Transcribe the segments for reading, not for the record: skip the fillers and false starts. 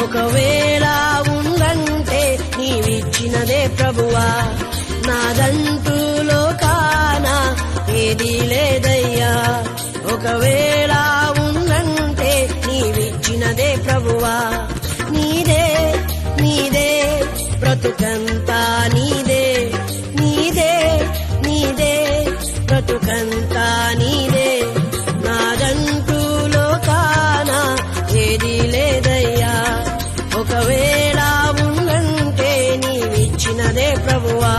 ఒకవేళ ఉందంటే నీవిచ్చినదే ప్రభువా. నాదంటూ లోకాన ఏదీ లేదయ్యా. ఒకవేళ ఉందంటే నీవిచ్చినదే ప్రభువా. నీదే నీదే బ్రతుకంతా నీదే, నీదే నీదే బ్రతుకంతా నీదే. నాదంటూ లోకాన ఏదీ లేదయ్యా. ఒకవేళ ఉందంటే నీవిచ్చినదే ప్రభువా.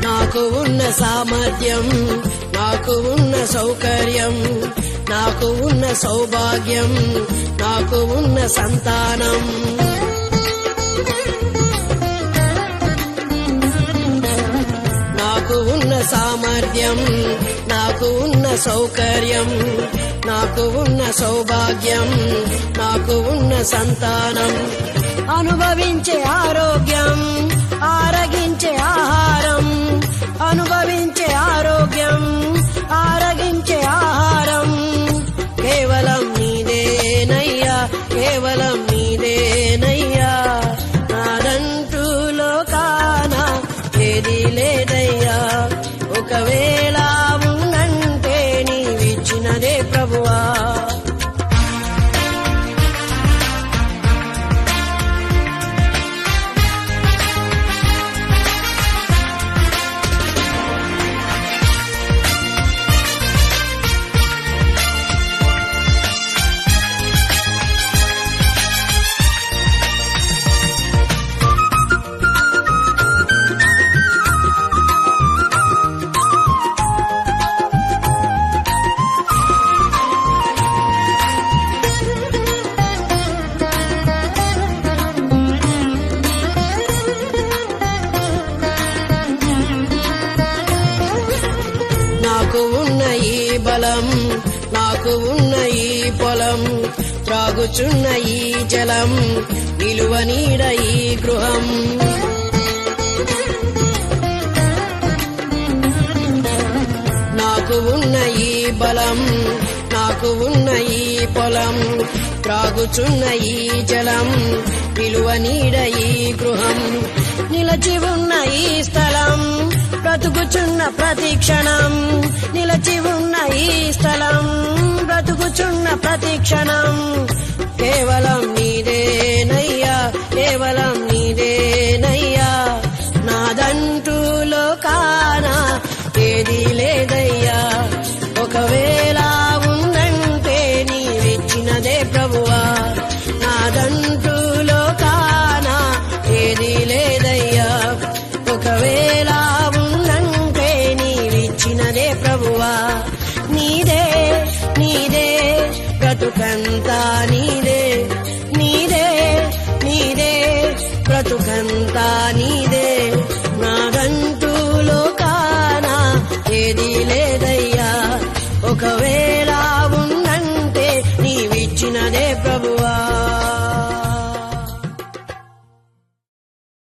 నాకు ఉన్న సామర్థ్యం, నాకు ఉన్న సౌకర్యం, నాకు ఉన్న సౌభాగ్యం, నాకు ఉన్న సంతానం, నాకు ఉన్న సామర్థ్యం, నాకు ఉన్న సౌకర్యం, నాకు ఉన్న సౌభాగ్యం, నాకు ఉన్న సంతానం, అనుభవించే ఆరోగ్యం, ఆరగించే ఆహారం, అనుభవించే ఆరోగ్యం, ఆరగించే ఆహారం, కేవలం నీదేనయ్యా, కేవలం నీదేనయ్యా. నాదంటూ లోకాన ఏదీ లేదయ్యా. ఒకవేళ ఉందంటే నీవిచ్చినదే ప్రభువా. నాకు ఉన్న ఈ బలం, నాకు ఉన్న ఈ పొలం, త్రాగుచున్న ఈ జలం, నిలువ నీడ ఈ గృహం, నాకు ఉన్న ఈ బలం, నాకు ఉన్న ఈ పొలం, త్రాగుచున్న ఈ జలం, నిలువ నీడ ఈ గృహం, నిలచి ఉన్న ఈ స్థలం, బ్రతుకుచున్న ప్రతి క్షణం, నిలచి ఉన్న ఈ స్థలం, బ్రతుకుచున్న ప్రతి క్షణం, కేవలం నీదేనయ్యా, కేవలం నీదేనయ్యా. నాదంటూ లోకాన ఏదీ లేదయ్యా. ఒకవేళ ఉందంటే నీవిచ్చినదే ప్రభువా. నాదంటూ లోకాన ఏదీ లేదయ్యా. ఒకవేళ ఉందంటే నీవిచ్చినదే ప్రభువా. నీదే నీదే బ్రతుకంతా నీదే, నీదే నీదే బ్రతుకంతా నీదే. నాదంటూ లోకాన ఏదీ లేదయ్యా. ఒకవేళ ఉందంటే నీవిచ్చినదే ప్రభువా.